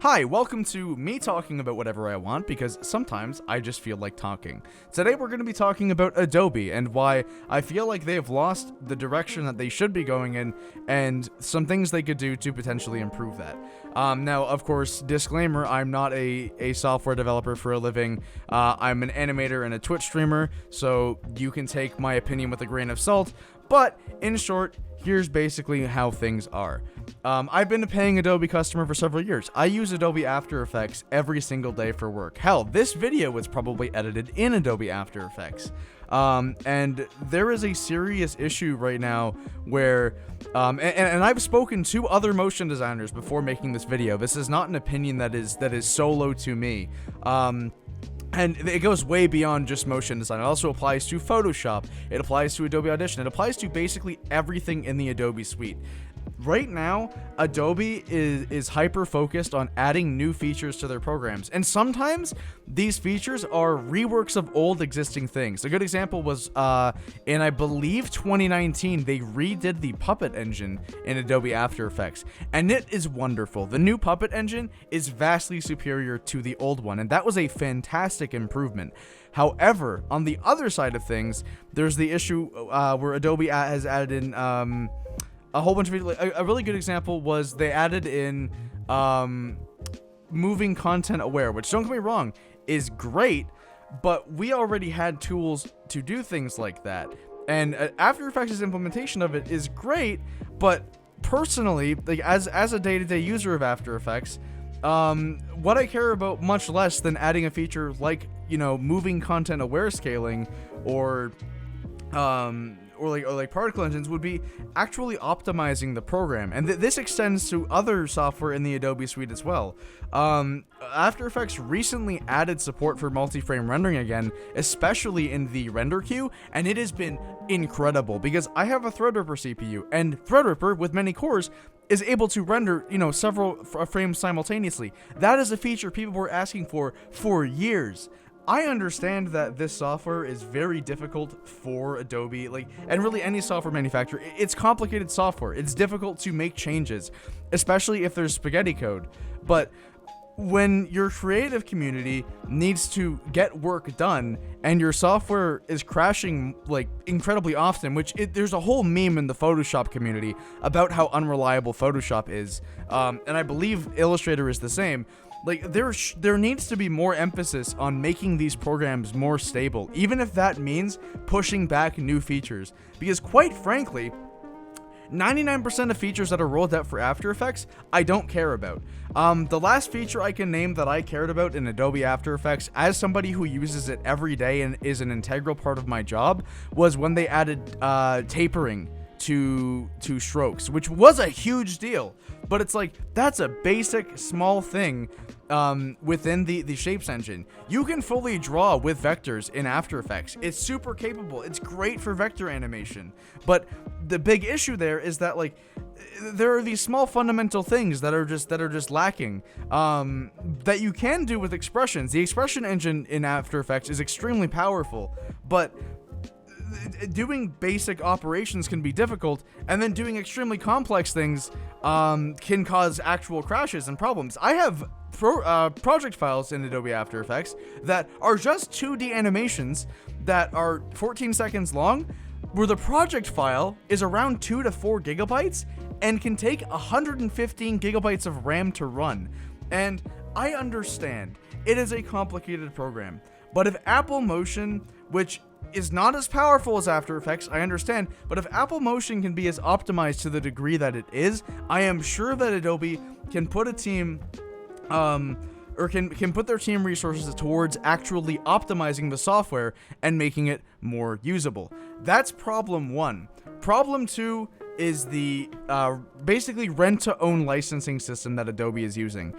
Hi, welcome to me talking about whatever I want because sometimes I just feel like talking. Today we're going to be talking about Adobe and why I feel like they have lost the direction that they should be going in and some things they could do to potentially improve that. Now, of course, disclaimer, I'm not a software developer for a living. I'm an animator and a Twitch streamer, so you can take my opinion with a grain of salt. But, in short, here's basically how things are. I've been a paying Adobe customer for several years. I use Adobe After Effects every single day for work. Hell, this video was probably edited in Adobe After Effects. And there is a serious issue right now where, and I've spoken to other motion designers before making this video. This is not an opinion that is solo to me. And it goes way beyond just motion design. It also applies to Photoshop. It applies to Adobe Audition. It applies to basically everything in the Adobe suite. Right now, Adobe is hyper-focused on adding new features to their programs. And sometimes, these features are reworks of old existing things. A good example was, in I believe 2019, they redid the Puppet engine in Adobe After Effects. And it is wonderful. The new Puppet engine is vastly superior to the old one. And that was a fantastic improvement. However, on the other side of things, there's the issue where Adobe has added in... a whole bunch of a really good example was they added in moving content aware, which, don't get me wrong, is great, but we already had tools to do things like that. And After Effects' implementation of it is great, but personally, like as a day-to-day user of After Effects, what I care about much less than adding a feature like, moving content aware scaling or particle engines would be actually optimizing the program. And this extends to other software in the Adobe suite as well. After Effects recently added support for multi-frame rendering again, especially in the render queue, and it has been incredible because I have a Threadripper CPU, and Threadripper with many cores is able to render, several frames simultaneously. That is a feature people were asking for years. I understand that this software is very difficult for Adobe, and really any software manufacturer. It's complicated software. It's difficult to make changes, especially if there's spaghetti code. But when your creative community needs to get work done and your software is crashing incredibly often, there's a whole meme in the Photoshop community about how unreliable Photoshop is, and I believe Illustrator is the same. There needs to be more emphasis on making these programs more stable, even if that means pushing back new features. Because quite frankly, 99% of features that are rolled out for After Effects, I don't care about. The last feature I can name that I cared about in Adobe After Effects, as somebody who uses it every day and is an integral part of my job, was when they added tapering to strokes, which was a huge deal. But it's that's a basic small thing within the Shapes engine. You can fully draw with vectors in After Effects. It's super capable. It's great for vector animation. But the big issue there is that there are these small fundamental things that are just lacking that you can do with expressions. The expression engine in After Effects is extremely powerful, but doing basic operations can be difficult, and then doing extremely complex things can cause actual crashes and problems. I have project files in Adobe After Effects that are just 2D animations that are 14 seconds long, where the project file is around 2 to 4 gigabytes and can take 115 gigabytes of RAM to run. And I understand it is a complicated program, but if Apple Motion, which is not as powerful as After Effects, I understand, but if Apple Motion can be as optimized to the degree that it is, I am sure that Adobe can put a team, or can put their team resources towards actually optimizing the software and making it more usable. That's problem one. Problem two is the basically rent-to-own licensing system that Adobe is using.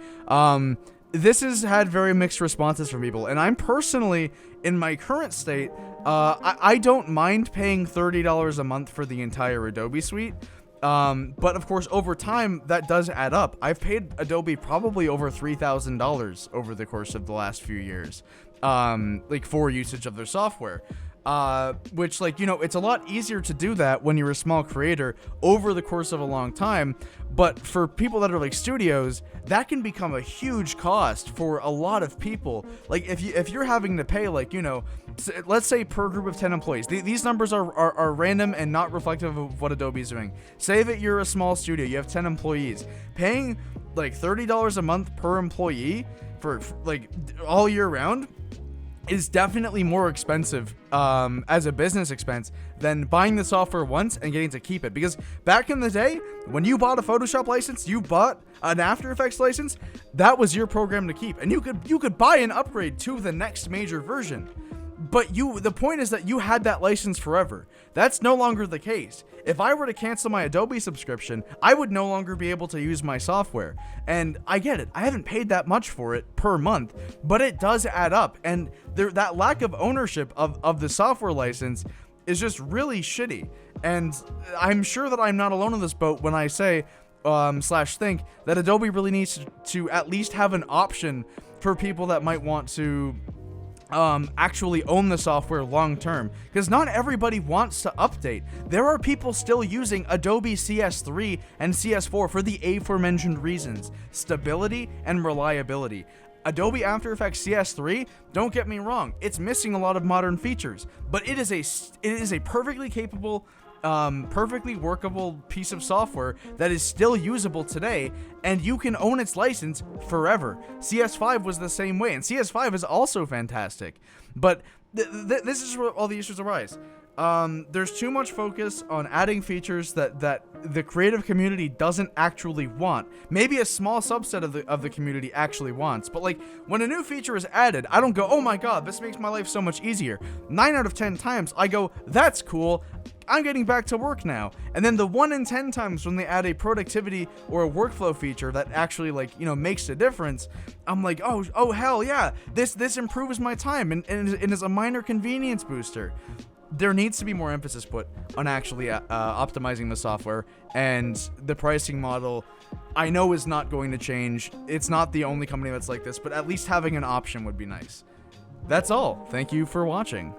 This has had very mixed responses from people, and I'm personally, in my current state, I don't mind paying $30 a month for the entire Adobe suite, but of course, over time, that does add up. I've paid Adobe probably over $3,000 over the course of the last few years, for usage of their software. which, like, you know, it's a lot easier to do that when you're a small creator over the course of a long time. But for people that are like studios, that can become a huge cost for a lot of people. Like, if you're having to pay, like, you know, let's say per group of 10 employees, these numbers are random and not reflective of what Adobe is doing. Say that you're a small studio, you have 10 employees, paying like $30 a month per employee for like all year round is definitely more expensive as a business expense than buying the software once and getting to keep it. Because back in the day, when you bought a Photoshop license, you bought an After Effects license, that was your program to keep, and you could buy an upgrade to the next major version. But the point is that you had that license forever. That's no longer the case. If I were to cancel my Adobe subscription, I would no longer be able to use my software. And I get it. I haven't paid that much for it per month, but it does add up. And that lack of ownership of the software license is just really shitty. And I'm sure that I'm not alone in this boat when I say, slash think, that Adobe really needs to at least have an option for people that might want to actually own the software long term, because not everybody wants to update. There are people still using Adobe CS3 and CS4 for the aforementioned reasons: stability and reliability. Adobe After Effects CS3, don't get me wrong, it's missing a lot of modern features, but it is a perfectly capable, perfectly workable piece of software that is still usable today, and you can own its license forever. CS5 was the same way, and CS5 is also fantastic. But this is where all the issues arise. There's too much focus on adding features that the creative community doesn't actually want. Maybe a small subset of the community actually wants, but like when a new feature is added, I don't go, oh my god, this makes my life so much easier. 9 out of 10 times I go, that's cool, I'm getting back to work now. And then the 1 in 10 times when they add a productivity or a workflow feature that actually, like, you know, makes a difference, I'm like, oh hell yeah, this improves my time and is a minor convenience booster. There needs to be more emphasis put on actually optimizing the software, and the pricing model, I know, is not going to change. It's not the only company that's like this, but at least having an option would be nice. That's all. Thank you for watching.